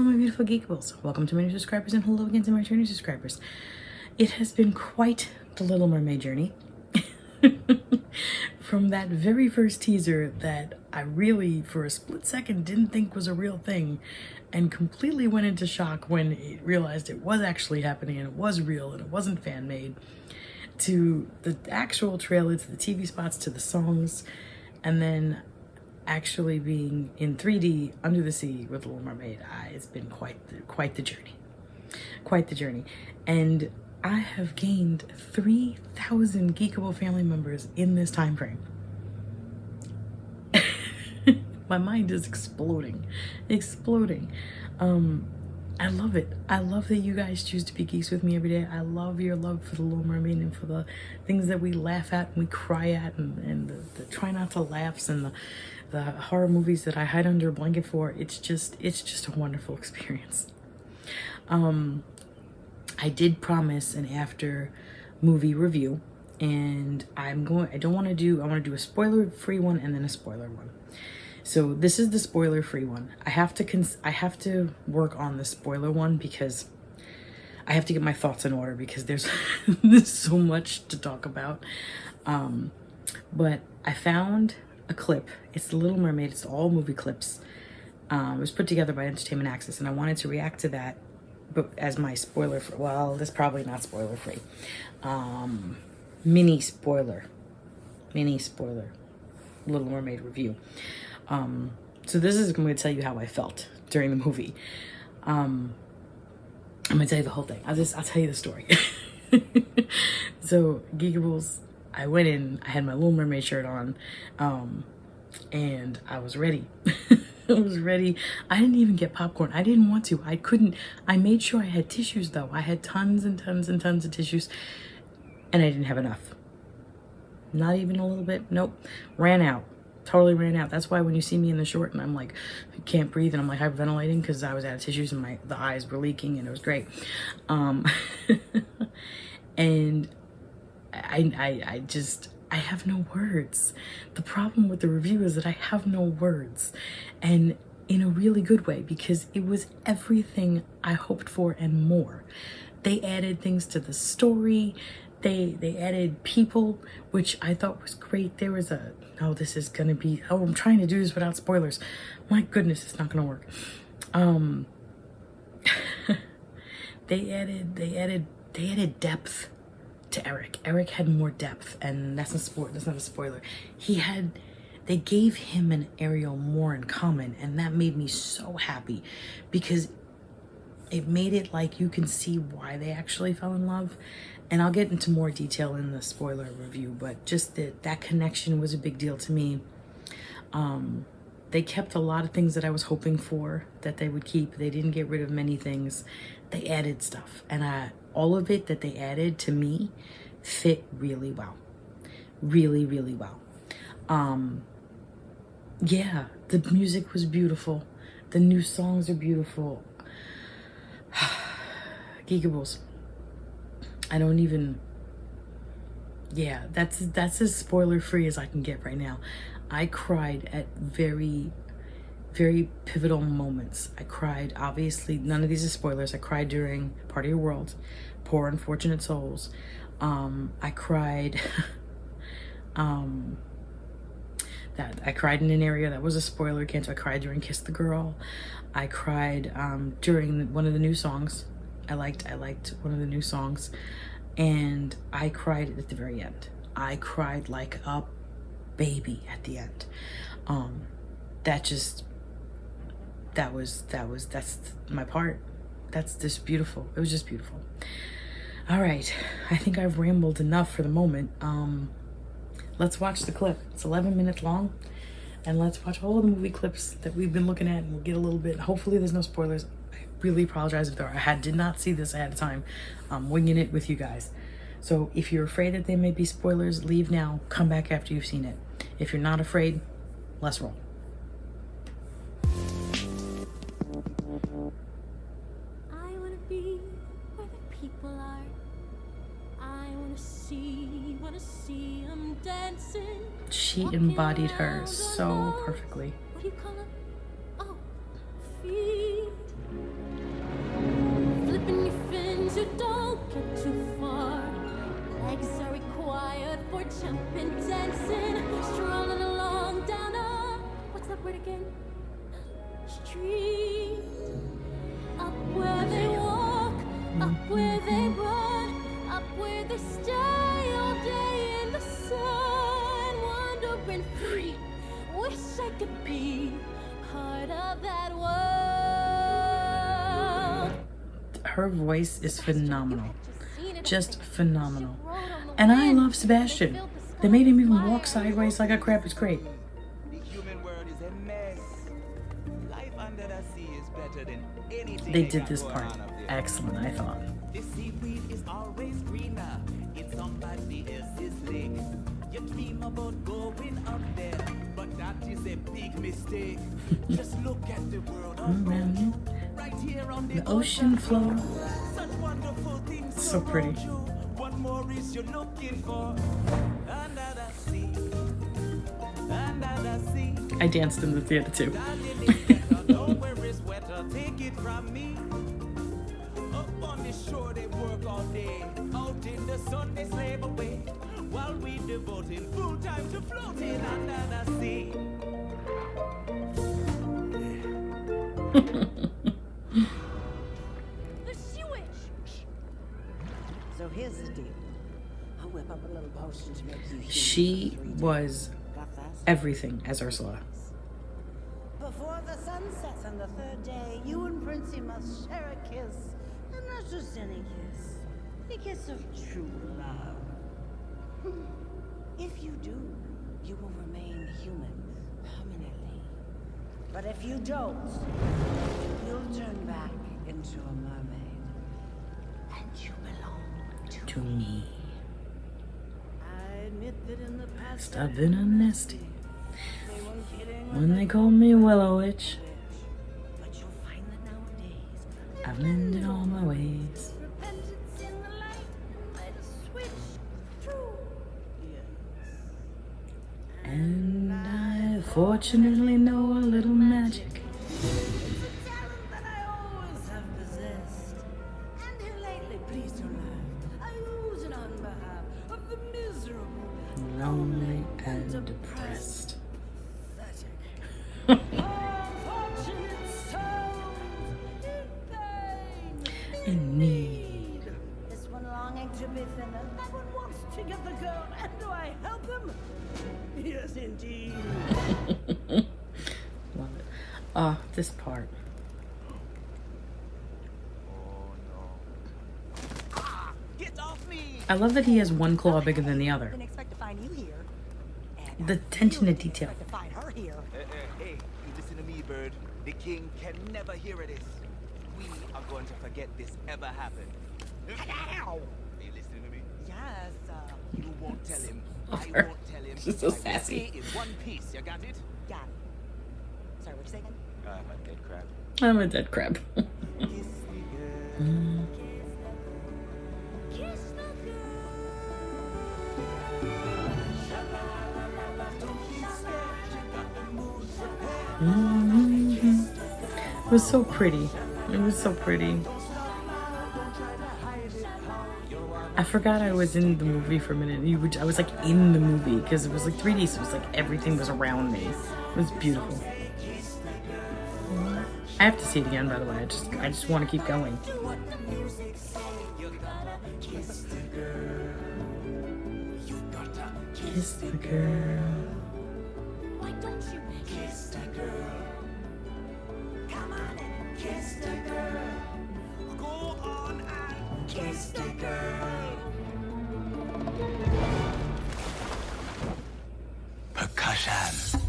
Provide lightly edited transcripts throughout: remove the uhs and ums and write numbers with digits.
My beautiful geekables, welcome to my new subscribers and hello again to my returning subscribers. It has been quite the Little Mermaid journey. From that very first teaser that I really for a split second didn't think was a real thing and completely went into shock when it realized it was actually happening and it was real and it wasn't fan made, to the actual trailer, to the TV spots, to the songs, and then actually being in 3D under the sea with Little Mermaid. It's been quite the journey. Quite the journey. And I have gained 3,000 Geekable family members in this time frame. My mind is exploding. I love it. I love that you guys choose to be geeks with me every day. I love your love for the Little Mermaid and for the things that we laugh at and we cry at, and the try not to laughs and the horror movies that I hide under a blanket for. It's just a wonderful experience. I did promise an after movie review, and I want to do a spoiler-free one and then a spoiler one. So this is the spoiler-free one. I have to work on the spoiler one because I have to get my thoughts in order because there's so much to talk about. But I found a clip. It's The Little Mermaid. It's all movie clips. It was put together by Entertainment Access, and I wanted to react to that, but as my spoiler, well, that's probably not spoiler free. Mini spoiler, Little Mermaid review. So this is going to tell you how I felt during the movie. I'm gonna tell you the whole thing. I'll tell you the story. So Geekables, I went in, I had my Little Mermaid shirt on, and I was ready. I was ready. I didn't even get popcorn. I didn't want to. I couldn't. I made sure I had tissues though. I had tons and tons and tons of tissues, and I didn't have enough. Not even a little bit. Nope. Ran out. Totally ran out. That's why when you see me in the short and I'm like, I can't breathe and I'm like hyperventilating because I was out of tissues and the eyes were leaking and it was great. And I have no words. The problem with the review is that I have no words, and in a really good way, because it was everything I hoped for and more. They added things to the story. They added people, which I thought was great. There was I'm trying to do this without spoilers. My goodness, it's not gonna work. They added depth to Eric. Eric had more depth, and that's not a spoiler. They gave him and Ariel more in common, and that made me so happy because it made it like you can see why they actually fell in love. And I'll get into more detail in the spoiler review, but just that connection was a big deal to me. They kept a lot of things that I was hoping for that they would keep. They didn't get rid of many things. They added stuff, and all of it that they added to me fit really well. Really, really well. Yeah, the music was beautiful. The new songs are beautiful. Geekables. Yeah, that's as spoiler free as I can get right now. I cried at very, very pivotal moments. I cried, obviously, none of these are spoilers. I cried during Part of Your World, Poor Unfortunate Souls. I cried, I cried in an area that was a spoiler again, so I cried during Kiss the Girl. I cried during one of the new songs. I liked one of the new songs, and I cried at the very end. I cried like a baby at the end. That's my part. That's just beautiful. It was just beautiful. All right, I think I've rambled enough for the moment. Let's watch the clip. It's 11 minutes long, and let's watch all the movie clips that we've been looking at, and we'll get a little bit. Hopefully there's no spoilers. I really apologize if there are. I did not see this ahead of time. I'm winging it with you guys. So if you're afraid that there may be spoilers, leave now. Come back after you've seen it. If you're not afraid, let's roll. I wanna be where the people are. I wanna see them dancing. She embodied her so perfectly. What do you call them? Oh, feet. you don't get too far. Legs are required for jumping, dancing, strolling along down a, what's that word again? Street. Up where they walk, up where they run, up where they stay all day in the sun, wandering free. Wish I could be part of that world. Her voice is phenomenal. Just phenomenal. And I love Sebastian. They made him even walk sideways like a crap is great. The human world is a mess. Life under the sea is better than anything. They did this part excellent, I thought. The seaweed is always greener in somebody else's lake. You dream about going up there, but that is a big mistake. Just look at the world around you, right here on the ocean floor. Such wonderful things So pretty. around you. What more is you looking for? Under the sea, under the sea. I danced in the theater too. Nowhere is wetter, take it from me. Up on the shore they work all day. Out in the sun they slave away. While we devoting full time to floating under the sea. The sewage! So here's the deal. I'll whip up a little potion to make you human She for 3 days. was Got that? everything as Ursula. Before the sun sets on the 3rd day, you and Princey must share a kiss. And not just any kiss. The kiss of true love. If you do, you will remain human permanently. But if you don't, you'll turn back into a mermaid. And you belong To me. I admit that in the past I've been a nasty. they weren't kidding When they call me Willow Witch, but you'll find that nowadays I've mended all my ways. repentance in the light and let us switch true. Yes. And I fortunately know a little magic. It's a talent that I always have possessed. And here lately, please don't laugh, I use it on behalf of the miserable, Lonely and depressed. unfortunate souls In need. This one longing to be thinner, that one wants to get the girl, and do I help him? Yes, indeed. Love it. This part. Get off me! I love that he has one claw bigger than the other. Didn't expect to find you here. And The attention to detail. to find her here. Hey, you listen to me, bird. The king can never hear of this. We are going to forget this ever happened. Ow! Are you listening to me? Yes, You won't tell him. I Love her. won't tell him. She's so I will sassy. stay in one piece. You got it? got it. Sorry, what you say again? I'm a dead crab. I'm a dead crab. Kiss me, girl. Kiss the girl. It was so pretty. It was so pretty. I forgot I was in the movie for a minute. I was like in the movie because it was like 3D, so it was like everything was around me. It was beautiful. I have to see it again, by the way. I just want to keep going. Kiss the girl. Why don't you kiss the girl? Come on and kiss the girl. Go on and Kiss the girl. percussion.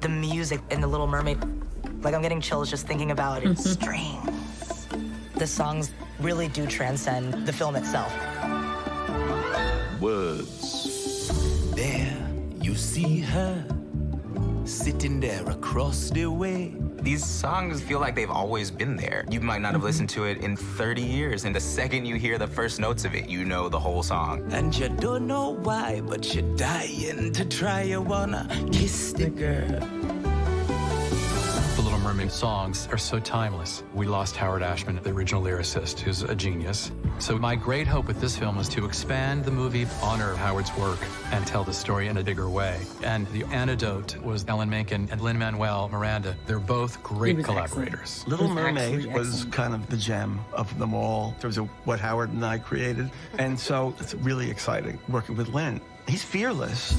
The music in The Little Mermaid, like I'm getting chills just thinking about it. Strings. The songs really do transcend the film itself. Words. There, you see her sitting there across the way. These songs feel like they've always been there. You might not have listened to it in 30 years, and the second you hear the first notes of it, you know the whole song. And you don't know why, but you're dying to try. You wanna kiss the girl. The Little Mermaid songs are so timeless. We lost Howard Ashman, the original lyricist, who's a genius. So my great hope with this film was to expand the movie, honor Howard's work, and tell the story in a bigger way. And the antidote was Alan Menken and Lin-Manuel Miranda. They're both great collaborators. Little Mermaid was kind of the gem of them all in terms of what Howard and I created. And so it's really exciting working with Lin. He's fearless.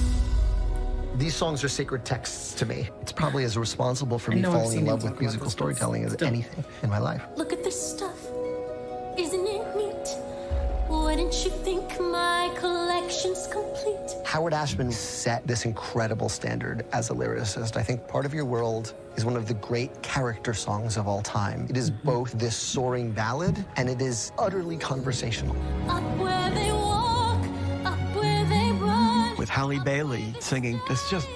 These songs are sacred texts to me. It's probably as responsible for me falling in love with musical storytelling as anything in my life. Look at this stuff. Isn't it neat? Wouldn't you think my collection's complete? Howard Ashman set this incredible standard as a lyricist. I think Part of Your World is one of the great character songs of all time. It is both this soaring ballad and it is utterly conversational. Up where they walk, up where they run. With Halle Bailey singing, this just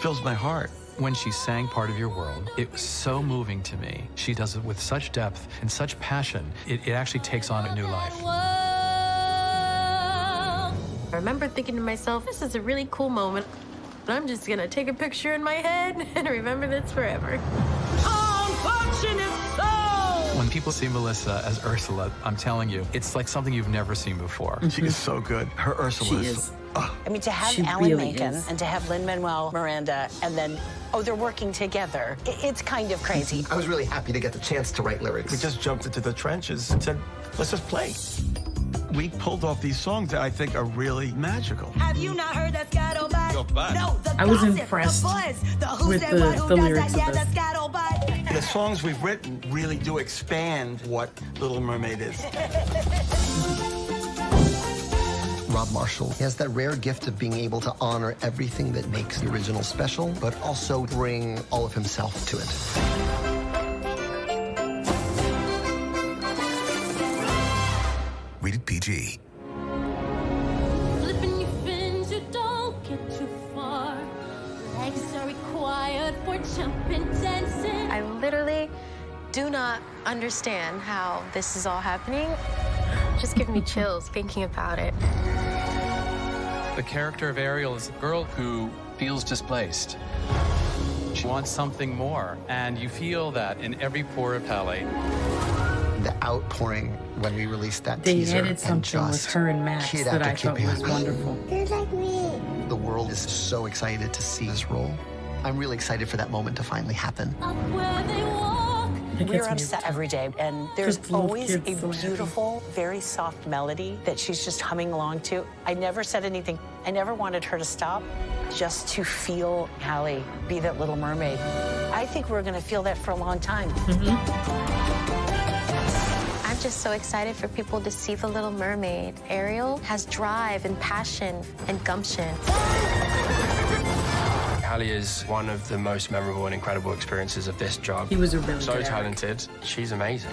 fills my heart. When she sang Part of Your World, it was so moving to me. She does it with such depth and such passion. It actually takes on a new life. I remember thinking to myself, this is a really cool moment. I'm just gonna take a picture in my head and remember this forever. Unfortunate soul! When people see Melissa as Ursula, I'm telling you, it's like something you've never seen before. She is so good. Her Ursula is. I mean, to have She Alan really Menken is. and to have Lin-Manuel Miranda and then, oh, they're working together. It's kind of crazy. I was really happy to get the chance to write lyrics. We just jumped into the trenches and said, let's just play. We pulled off these songs that I think are really magical. Have you not heard that scattlebite? No, the I was gossip, impressed the buzz, the who with said the- what, who the does lyrics that, of yeah, this. the scattlebite. The songs we've written really do expand what Little Mermaid is. Rob Marshall. He has that rare gift of being able to honor everything that makes the original special, but also bring all of himself to it. Rated PG. Flipping your fins, you don't get too far. Legs are required for jumping, dancing. I literally do not understand how this is all happening. Just give me chills thinking about it. The character of Ariel is a girl who feels displaced. She wants something more, and you feel that in every pore of Halle. The outpouring when we released that They teaser added something and with just her and Max kid that after I kid thought being was like, wonderful. You're like me. The world is so excited to see this role. I'm really excited for that moment to finally happen. Up where they walk. It We're gets me upset every day, and there's Just little always a kids so happy. beautiful, very soft melody that she's just humming along to. I never said anything. I never wanted her to stop, just to feel Halle be that Little Mermaid. I think we're going to feel that for a long time. I'm just so excited for people to see The Little Mermaid. Ariel has drive and passion and gumption. Halle is one of the most memorable and incredible experiences of this job. He was a really so good actor. talented. She's amazing.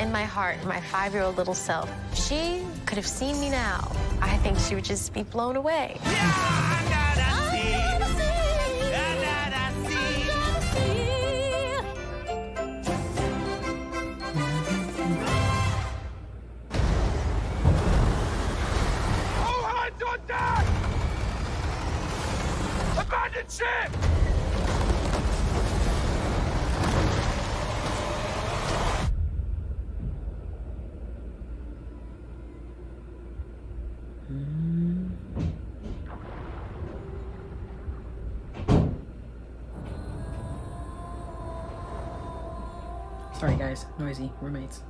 In my heart, my 5-year-old little self, if she could have seen me now, I think she would just be blown away. All hands on deck! Abandon ship! Sorry guys, noisy roommates.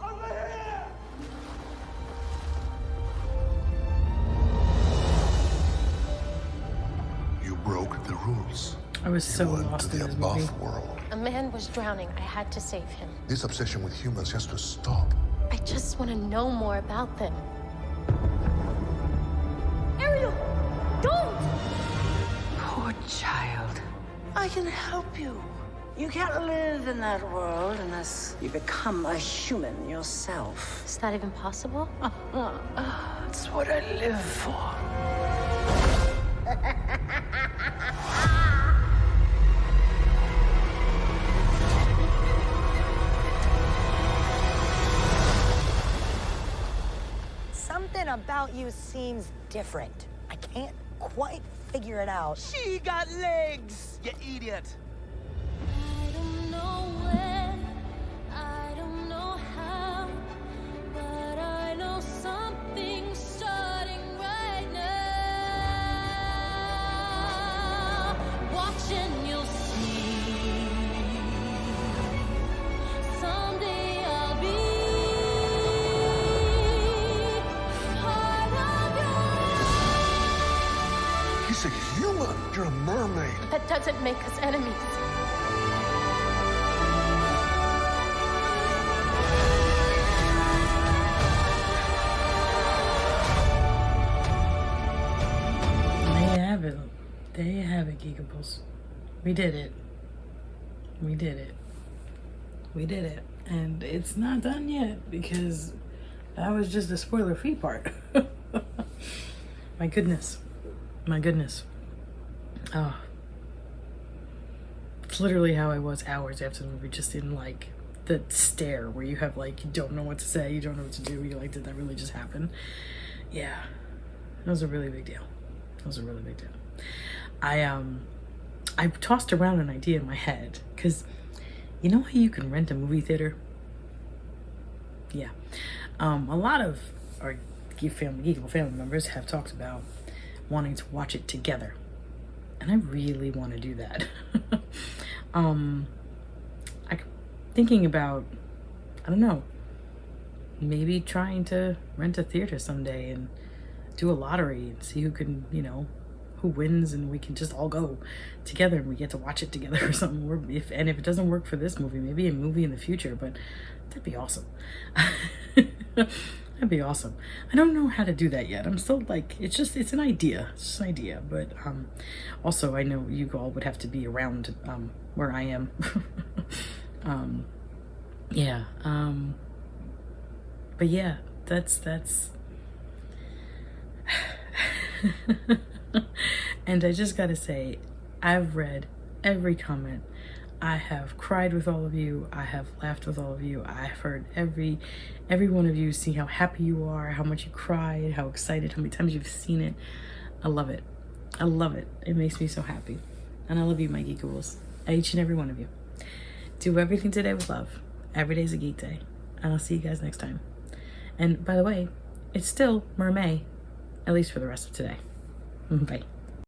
Over here! You broke the rules. I was so You went lost to in the this above movie. world. A man was drowning. I had to save him. This obsession with humans has to stop. I just want to know more about them. Ariel, don't! Poor child. I can help you. You can't live in that world unless you become a human yourself. Is that even possible? That's what I live for. Something about you seems different. I can't quite figure it out. She got legs, you idiot. I don't know when, I don't know how, but I know something's starting right now. Watching, you'll see. Someday I'll be part of your. He's a human. You're a mermaid. That doesn't make us enemies. There you have it, Geekables. We did it. We did it. We did it. And it's not done yet because that was just the spoiler-free part. My goodness. My goodness. Oh. It's literally how I was hours after the movie, just in like the stare where you have like, you don't know what to say, you don't know what to do, you're like, did that really just happen? Yeah. That was a really big deal. That was a really big deal. I tossed around an idea in my head because you know how you can rent a movie theater? Yeah. A lot of our Geekable family members have talked about wanting to watch it together. And I really want to do that. I'm thinking about, I don't know, maybe trying to rent a theater someday and do a lottery and see who can, you know, who wins, and we can just all go together and we get to watch it together or something. Or if it doesn't work for this movie, maybe a movie in the future, but that'd be awesome. That'd be awesome. I don't know how to do that yet. I'm still like, it's an idea. It's just an idea. But also I know you all would have to be around where I am. Yeah. But yeah, that's and I just gotta say, I've read every comment. I have cried with all of you. I have laughed with all of you. I've heard every one of you see how happy you are, how much you cried, how excited, how many times you've seen it. I love it. I love it. It makes me so happy. And I love you, my Geekables. Each and every one of you. Do everything today with love. Every day's a geek day. And I'll see you guys next time. And by the way, it's still Mermaid, at least for the rest of today. Bye.